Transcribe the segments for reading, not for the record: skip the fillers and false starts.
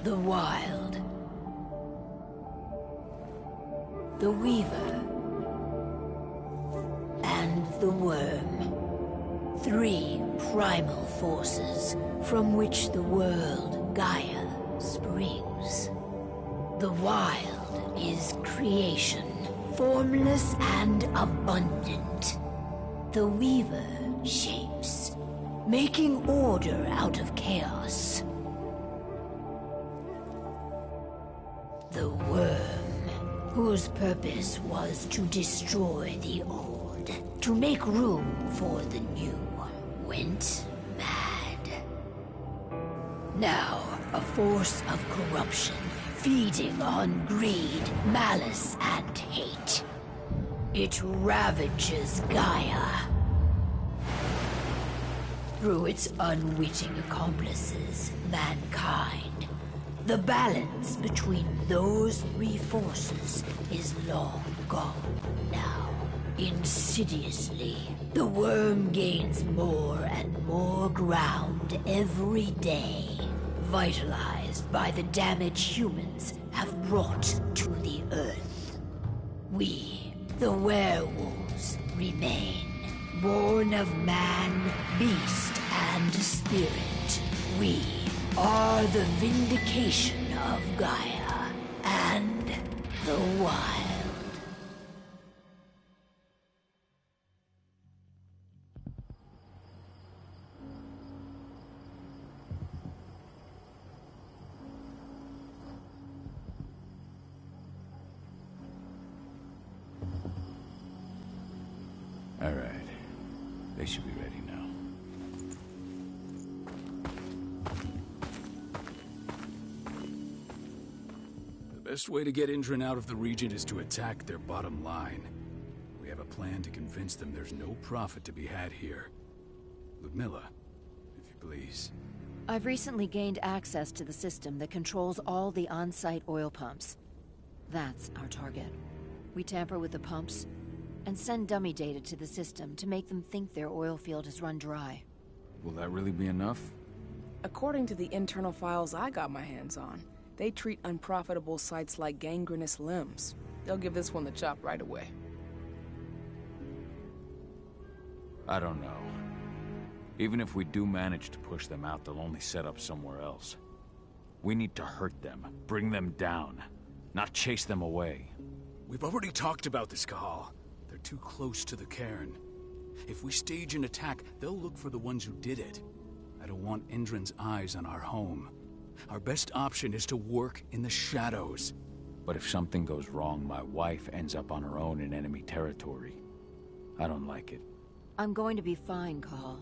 The Wild. The Weaver. And the Worm. 3 primal forces from which the world, Gaia, springs. The Wild is creation, formless and abundant. The Weaver shapes, making order out of chaos. The Worm, whose purpose was to destroy the old, to make room for the new, went mad. Now, a force of corruption, feeding on greed, malice, and hate. It ravages Gaia. Through its unwitting accomplices, mankind, the balance between those 3 forces is long gone now. Insidiously, the Worm gains more and more ground every day, vitalized by the damage humans have brought to the Earth. We, the werewolves, remain, born of man, beast, and spirit. We are the vindication of Gaia and the Wild. All right. They should be ready now. The best way to get Indran out of the region is to attack their bottom line. We have a plan to convince them there's no profit to be had here. Ludmilla, if you please. I've recently gained access to the system that controls all the on-site oil pumps. That's our target. We tamper with the pumps and send dummy data to the system to make them think their oil field has run dry. Will that really be enough? According to the internal files I got my hands on, they treat unprofitable sites like gangrenous limbs. They'll give this one the chop right away. I don't know. Even if we do manage to push them out, they'll only set up somewhere else. We need to hurt them, bring them down, not chase them away. We've already talked about this, Cahal. They're too close to the cairn. If we stage an attack, they'll look for the ones who did it. I don't want Indran's eyes on our home. Our best option is to work in the shadows. But if something goes wrong, my wife ends up on her own in enemy territory. I don't like it. I'm going to be fine, Cahal.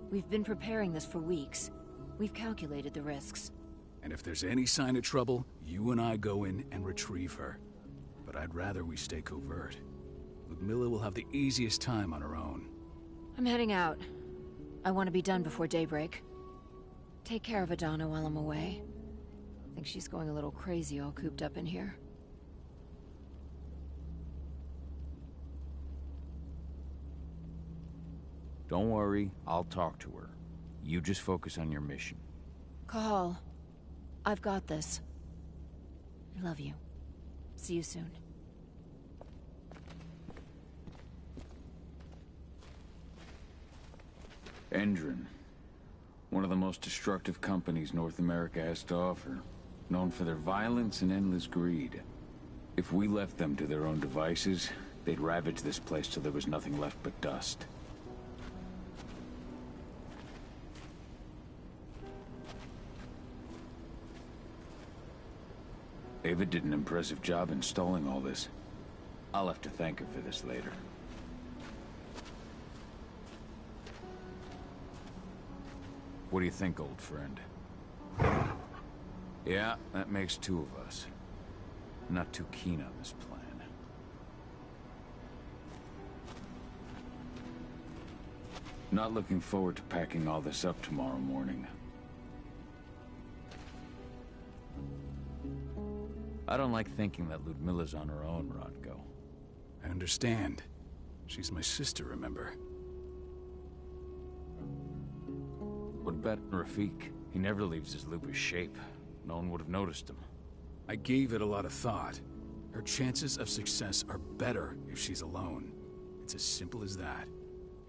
We've been preparing this for weeks. We've calculated the risks. And if there's any sign of trouble, you and I go in and retrieve her. But I'd rather we stay covert. Ludmilla will have the easiest time on her own. I'm heading out. I want to be done before daybreak. Take care of Adana while I'm away. I think she's going a little crazy all cooped up in here. Don't worry, I'll talk to her. You just focus on your mission. Cahal, I've got this. I love you. See you soon. Indran. One of the most destructive companies North America has to offer. Known for their violence and endless greed. If we left them to their own devices, they'd ravage this place till there was nothing left but dust. Ava did an impressive job installing all this. I'll have to thank her for this later. What do you think, old friend? Yeah, that makes 2 of us. Not too keen on this plan. Not looking forward to packing all this up tomorrow morning. I don't like thinking that Ludmilla's on her own, Rodko. I understand. She's my sister, remember? What about Rafik? He never leaves his Lupa's shape. No one would have noticed him. I gave it a lot of thought. Her chances of success are better if she's alone. It's as simple as that.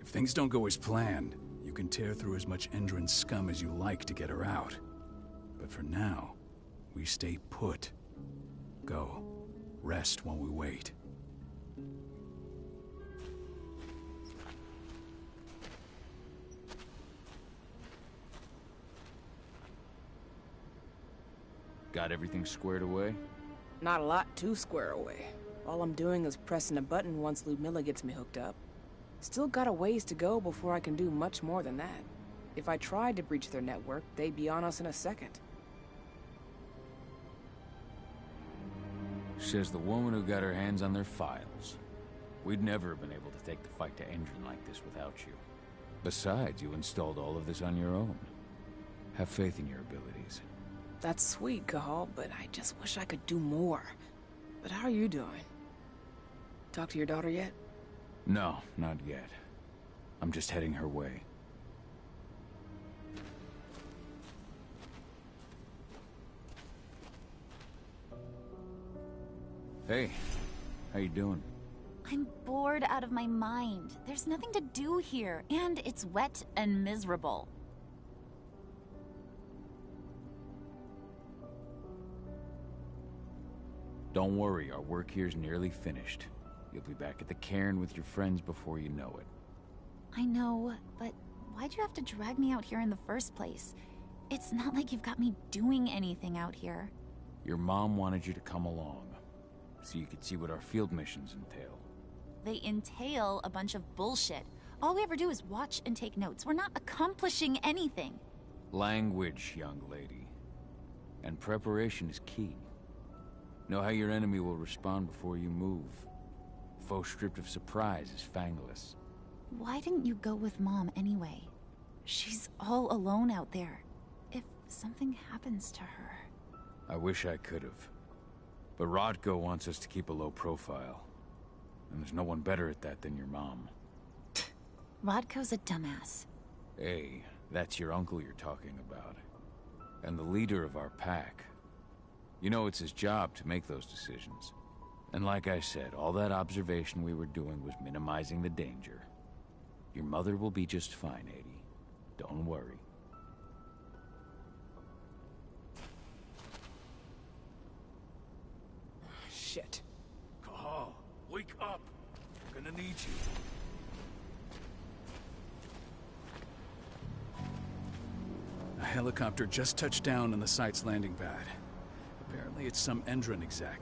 If things don't go as planned, you can tear through as much Endron scum as you like to get her out. But for now, we stay put. Go. Rest while we wait. Got everything squared away? Not a lot to square away. All I'm doing is pressing a button once Ludmilla gets me hooked up. Still got a ways to go before I can do much more than that. If I tried to breach their network, they'd be on us in a second. Says the woman who got her hands on their files. We'd never have been able to take the fight to Endron like this without you. Besides, you installed all of this on your own. Have faith in your abilities. That's sweet, Cahal, but I just wish I could do more. But how are you doing? Talk to your daughter yet? No, not yet. I'm just heading her way. Hey, how you doing? I'm bored out of my mind. There's nothing to do here, and it's wet and miserable. Don't worry, our work here's nearly finished. You'll be back at the cairn with your friends before you know it. I know, but why'd you have to drag me out here in the first place? It's not like you've got me doing anything out here. Your mom wanted you to come along, so you could see what our field missions entail. They entail a bunch of bullshit. All we ever do is watch and take notes. We're not accomplishing anything. Language, young lady. And preparation is key. Know how your enemy will respond before you move. Foe stripped of surprise is fangless. Why didn't you go with Mom anyway? She's all alone out there. If something happens to her... I wish I could have. But Rodko wants us to keep a low profile. And there's no one better at that than your mom. Rodko's a dumbass. Hey, that's your uncle you're talking about. And the leader of our pack. You know it's his job to make those decisions. And like I said, all that observation we were doing was minimizing the danger. Your mother will be just fine, Adie. Don't worry. Shit. Cahal, wake up! We're gonna need you. A helicopter just touched down on the site's landing pad. Apparently it's some Endron exec.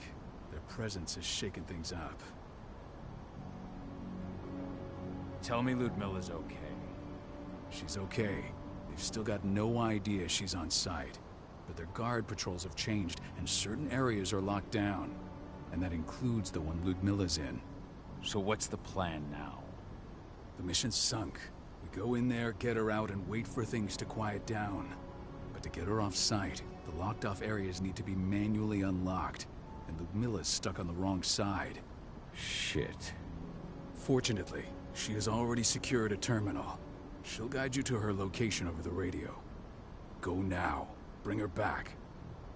Their presence is shaking things up. Tell me Ludmilla's okay. She's okay. They've still got no idea she's on site. But their guard patrols have changed, and certain areas are locked down. And that includes the one Ludmilla's in. So what's the plan now? The mission's sunk. We go in there, get her out, and wait for things to quiet down. But to get her off site, the locked-off areas need to be manually unlocked. And Ludmilla's stuck on the wrong side. Shit. Fortunately, she has already secured a terminal. She'll guide you to her location over the radio. Go now. Bring her back.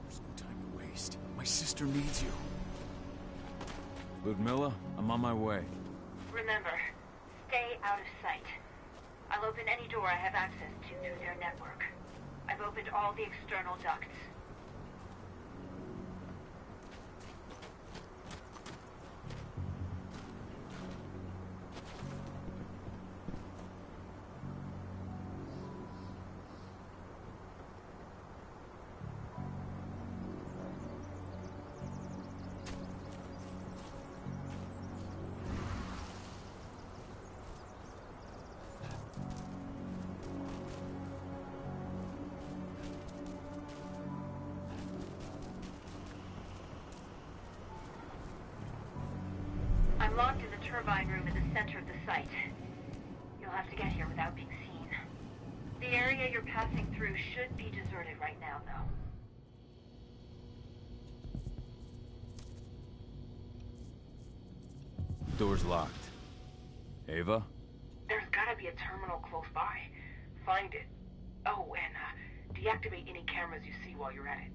There's no time to waste. My sister needs you. Ludmilla, I'm on my way. Remember, stay out of sight. I'll open any door I have access to through their network. I've opened all the external ducts. I'm locked in the turbine room in the center of the site. You'll have to get here without being seen. The area you're passing through should be deserted right now, though. Door's locked. Ava? There's gotta be a terminal close by. Find it. Oh, and deactivate any cameras you see while you're at it.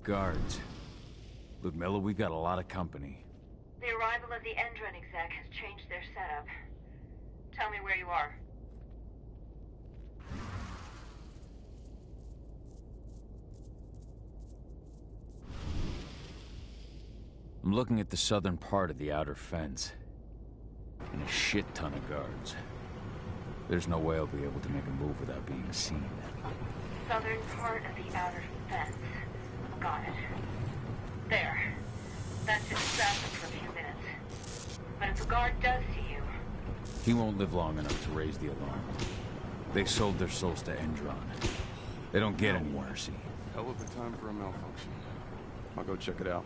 guards. Ludmilla, we've got a lot of company. The arrival of the Endron exec has changed their setup. Tell me where you are. I'm looking at the southern part of the outer fence. And a shit ton of guards. There's no way I'll be able to make a move without being seen. Southern part of the outer fence. Got it. There. That should distract them for a few minutes. But if a guard does see you... He won't live long enough to raise the alarm. They sold their souls to Endron. They don't get any mercy. Hell of a time for a malfunction. I'll go check it out.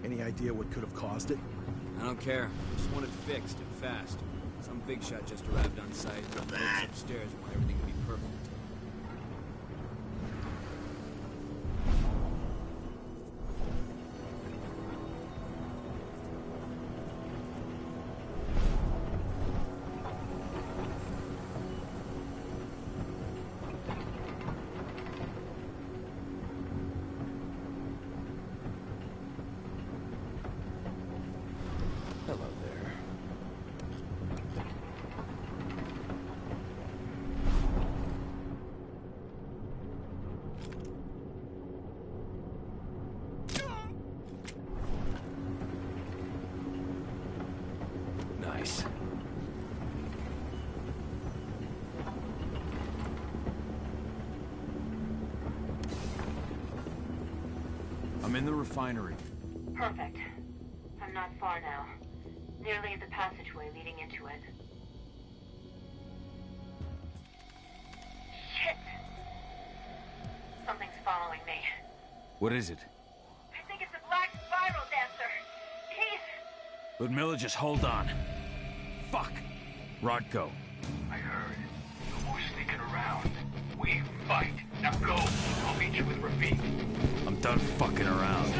Any idea what could have caused it? I don't care. Just want it fixed and fast. Some big shot just arrived on site. Folks upstairs want everything to be perfect. Hello there. Nice. I'm in the refinery. Perfect. I'm not far now. Nearly at the passageway leading into it. Shit! Something's following me. What is it? I think it's a black spiral dancer. He's... Ludmilla, just hold on. Fuck. Rodko. I heard. No more sneaking around. We fight. Now go. I'll meet you with Rafik. I'm done fucking around.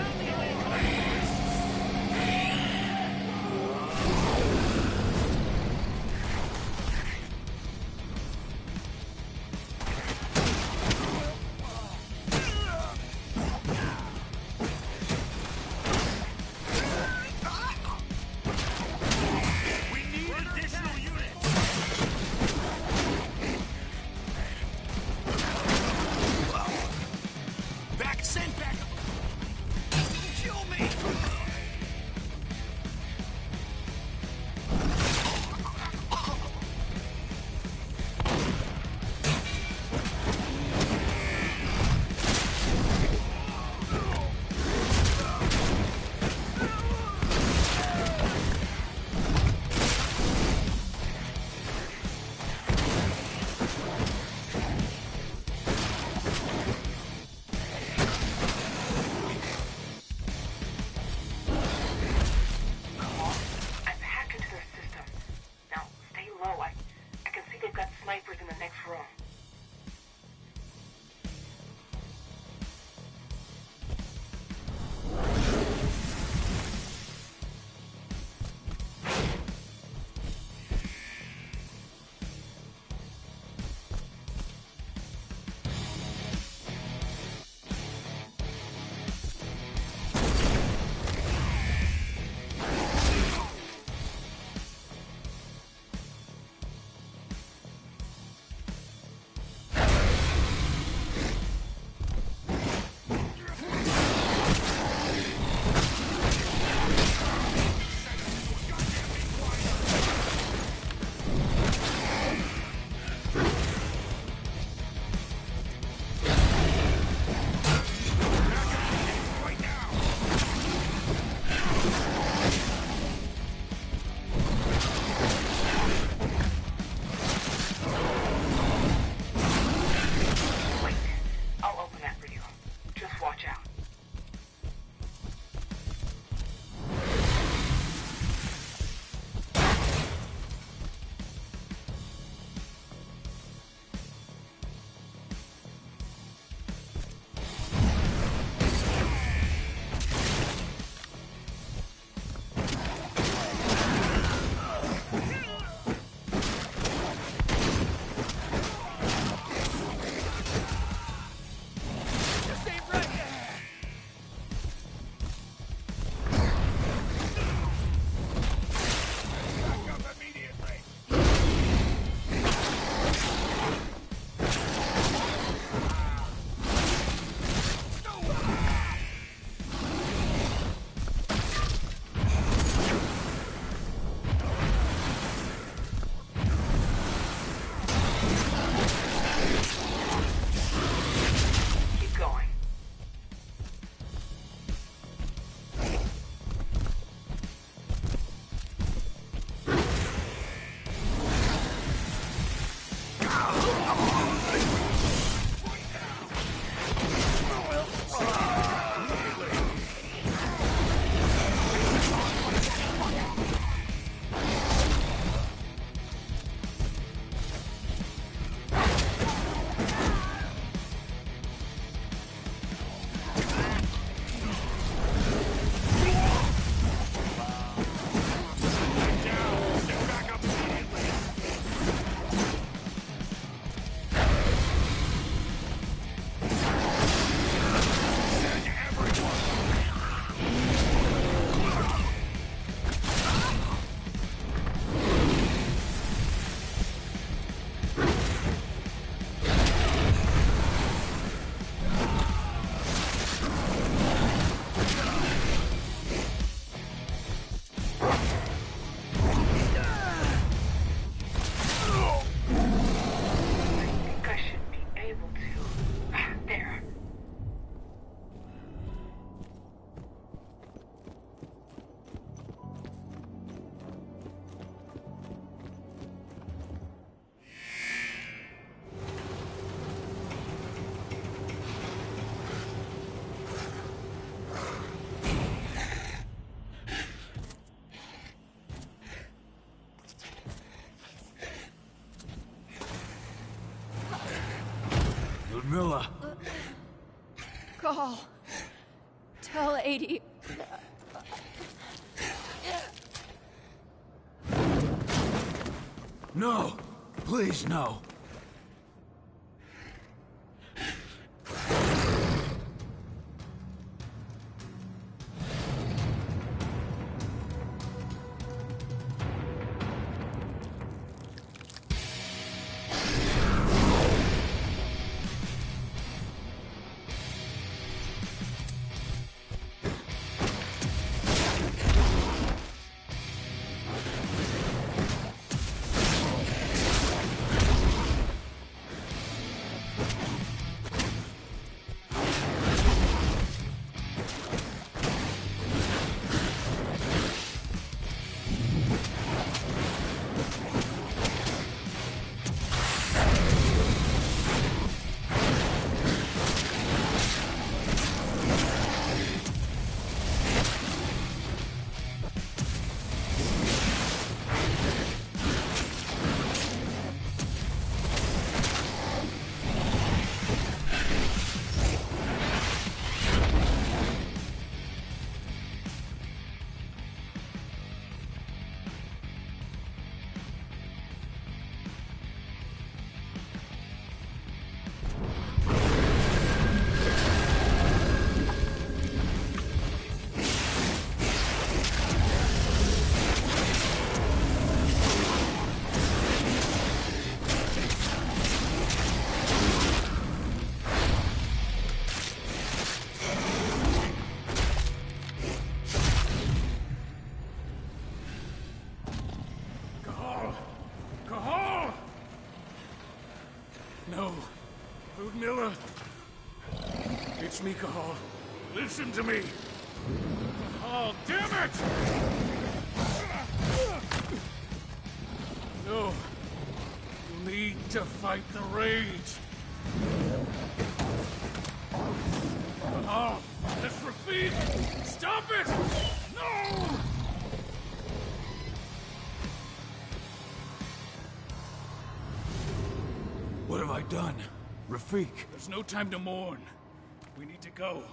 Ludmilla! Call. Tell 80. No! Please, no! No. Ludmilla. It's me, Cahal. Listen to me. Oh, damn it! No. You need to fight the rage. Cahal, that's Rafik! Stop it! No! What have I done? Rafik. There's no time to mourn. We need to go.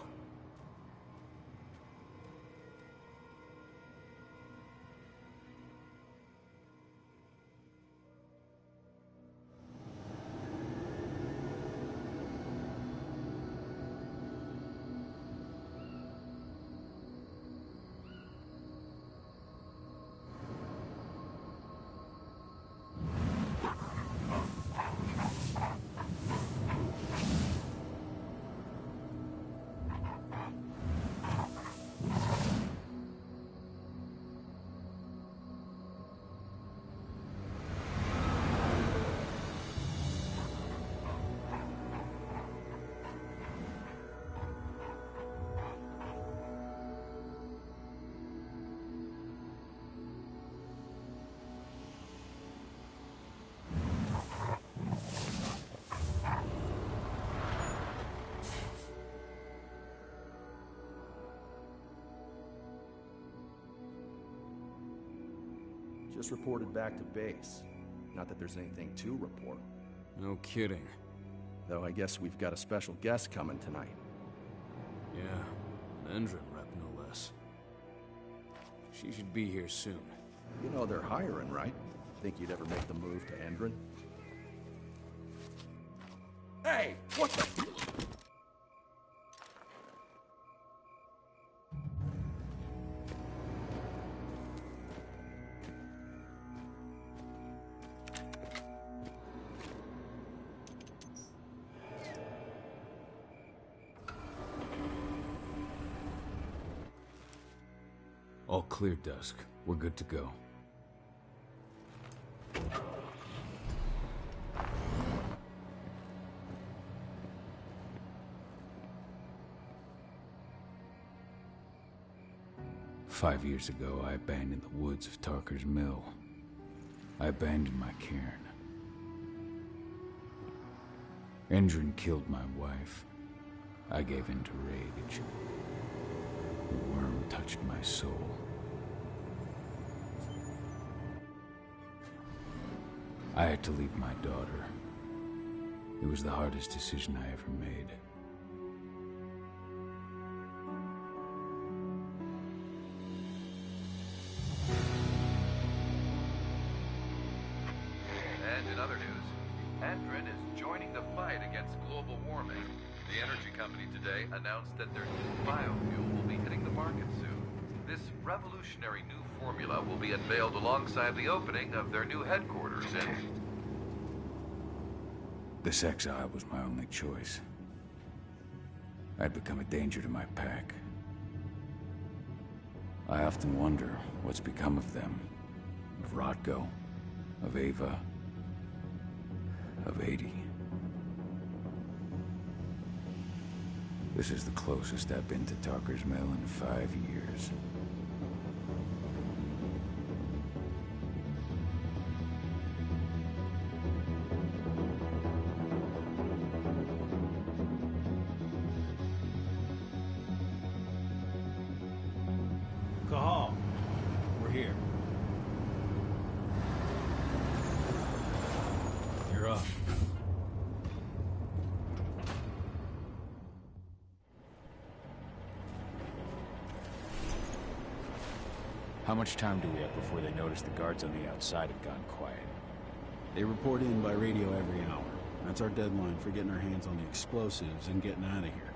Just reported back to base. Not that there's anything to report. No kidding. Though I guess we've got a special guest coming tonight. Yeah, an Endrin rep no less. She should be here soon. You know they're hiring, right? Think you'd ever make the move to Endrin? Hey, what the... All clear, Dusk. We're good to go. "5 years ago, I abandoned the woods of Tarker's Mill. I abandoned my cairn. Endrin killed my wife. I gave in to rage. The worm touched my soul. I had to leave my daughter. It was the hardest decision I ever made. And in other news, Endrin is joining the fight against global warming. The energy company today announced that their new biofuel will be hitting the market soon. This revolutionary new formula will be unveiled alongside the opening of their new headquarters in... This exile was my only choice. I'd become a danger to my pack. I often wonder what's become of them. Of Rodko, of Ava, of 80. This is the closest I've been to Tarker's Mill in 5 years. Cahal, we're here. You're up. How much time do we have before they notice the guards on the outside have gone quiet? They report in by radio every hour. That's our deadline for getting our hands on the explosives and getting out of here.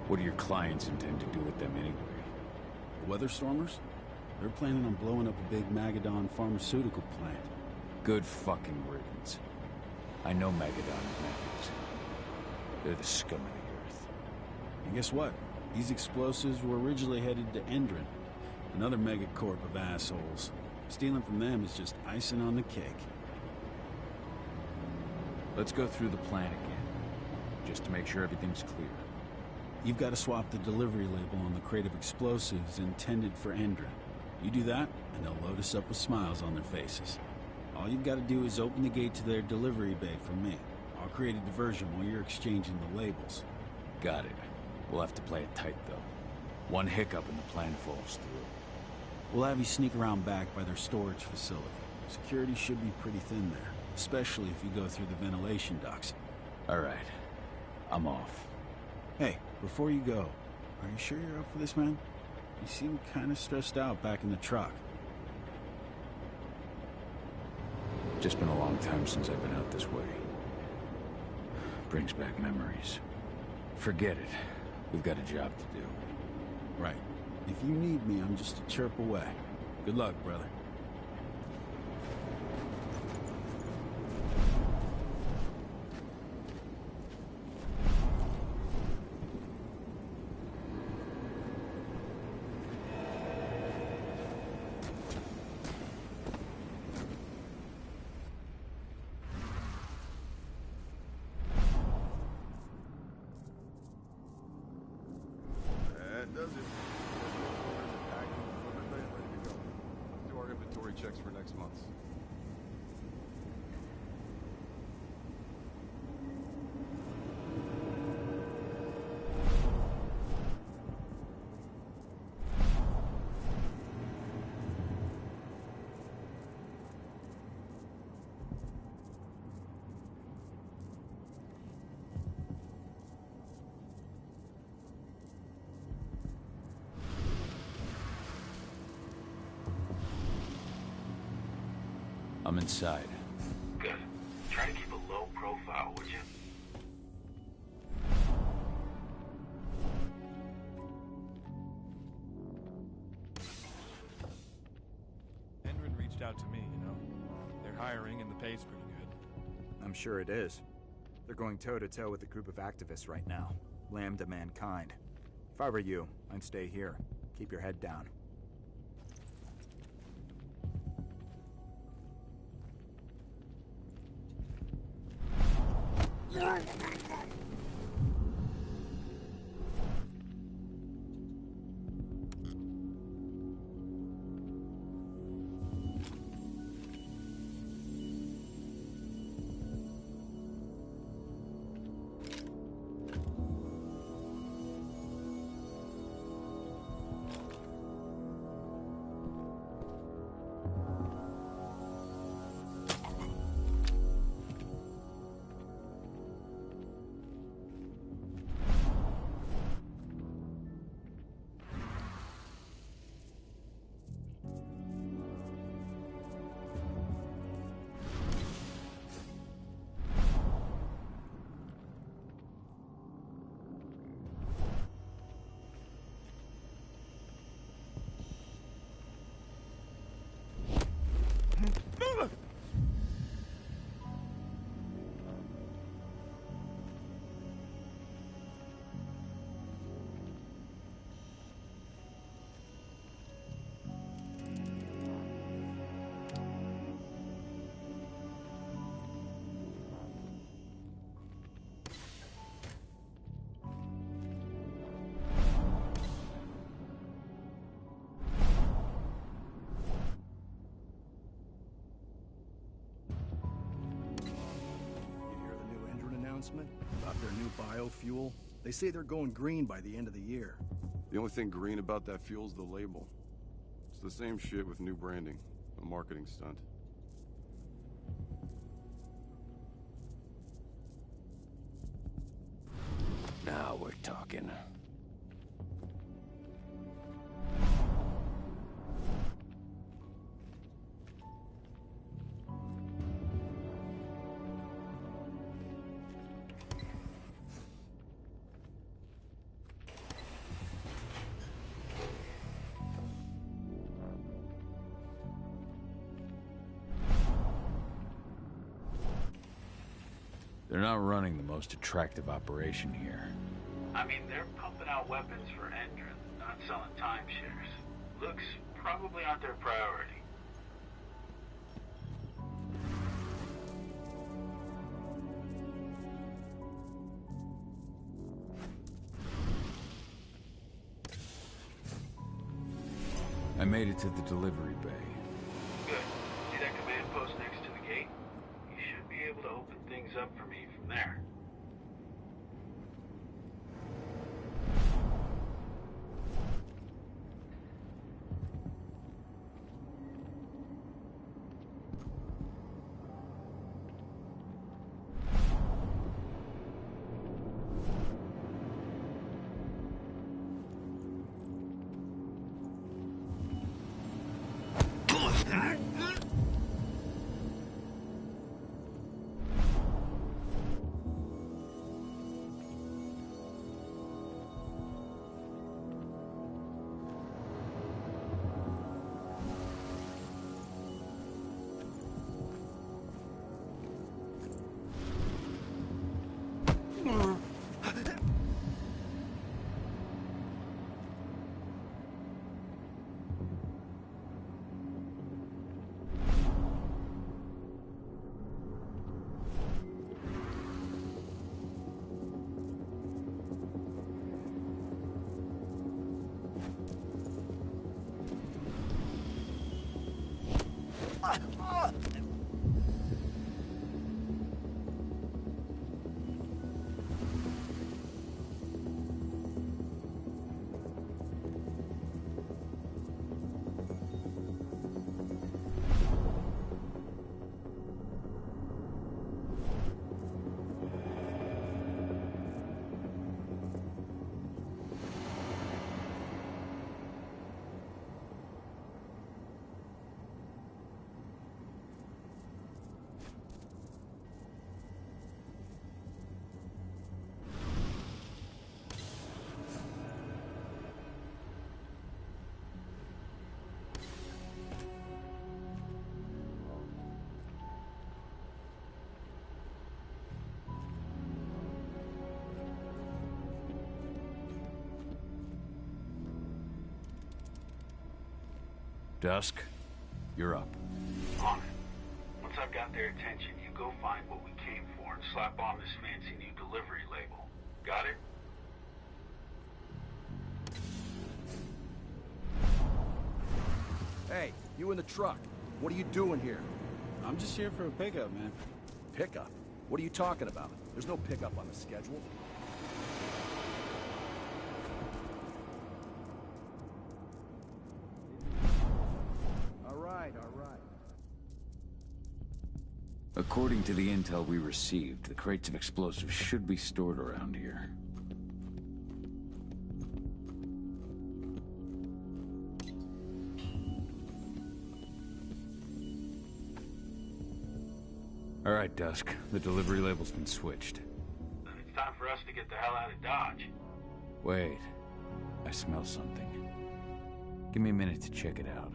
What do your clients intend to do with them anyway? The Weatherstormers? They're planning on blowing up a big Magadon pharmaceutical plant. Good fucking riddance. I know Magadon's methods. They're the scum of the earth. And guess what? These explosives were originally headed to Endrin, another megacorp of assholes. Stealing from them is just icing on the cake. Let's go through the plan again, just to make sure everything's clear. You've got to swap the delivery label on the crate of explosives intended for Endrin. You do that, and they'll load us up with smiles on their faces. All you've got to do is open the gate to their delivery bay for me. I'll create a diversion while you're exchanging the labels. Got it. We'll have to play it tight, though. One hiccup and the plan falls through. We'll have you sneak around back by their storage facility. Security should be pretty thin there, especially if you go through the ventilation ducts. All right. I'm off. Hey, before you go, are you sure you're up for this, man? You seem kind of stressed out back in the truck. Just been a long time since I've been out this way. Brings back memories. Forget it. We've got a job to do. Right. If you need me, I'm just a chirp away. Good luck, brother. Does it? Ready to go. Do our inventory checks for next month. I'm inside. Good. Try to keep a low profile, would you? Endrin reached out to me, you know. They're hiring and the pay's pretty good. I'm sure it is. They're going toe-to-toe with a group of activists right now. Lambda mankind. If I were you, I'd stay here. Keep your head down. About their new biofuel. They say they're going green by the end of the year. The only thing green about that fuel's the label. It's the same shit with new branding. A marketing stunt. Now we're talking. They're not running the most attractive operation here. I mean, they're pumping out weapons for Endrin, not selling timeshares. Looks probably aren't their priority. I made it to the delivery bay. Good. See that command post next to the gate? You should be able to open things up for me from there. Dusk, you're up. On it. Once I've got their attention, you go find what we came for and slap on this fancy new delivery label. Got it? Hey, you in the truck. What are you doing here? I'm just here for a pickup, man. Pickup? What are you talking about? There's no pickup on the schedule. All right. According to the intel we received, the crates of explosives should be stored around here. All right, Dusk. The delivery label's been switched. Then it's time for us to get the hell out of Dodge. Wait. I smell something. Give me a minute to check it out.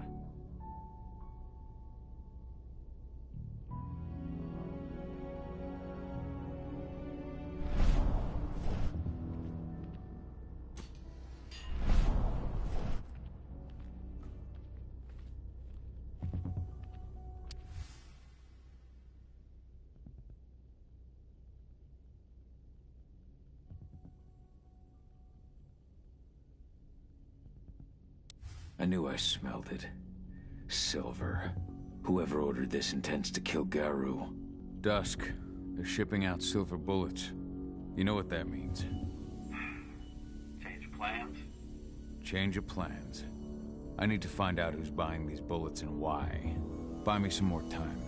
I knew I smelled it. Silver. Whoever ordered this intends to kill Garou. Dusk. They're shipping out silver bullets. You know what that means. Change of plans? Change of plans. I need to find out who's buying these bullets and why. Buy me some more time.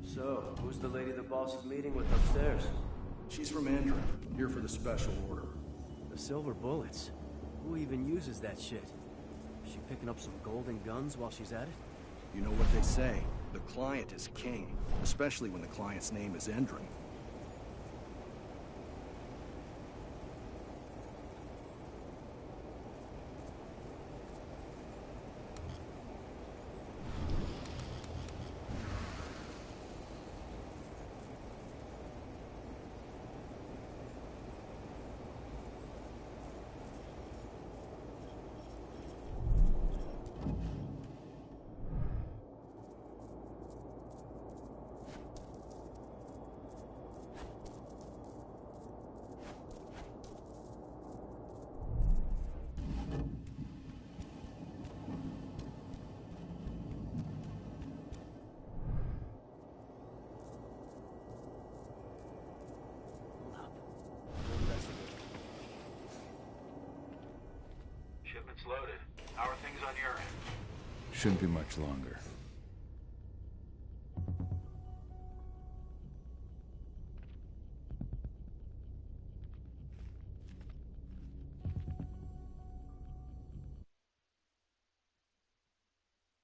So, who's the lady the boss is meeting with upstairs? She's from Andrew, here for the special order. The silver bullets? Who even uses that shit? Is she picking up some golden guns while she's at it? You know what they say, the client is king, especially when the client's name is Endron. Shipment's loaded. How are things on your end? Shouldn't be much longer.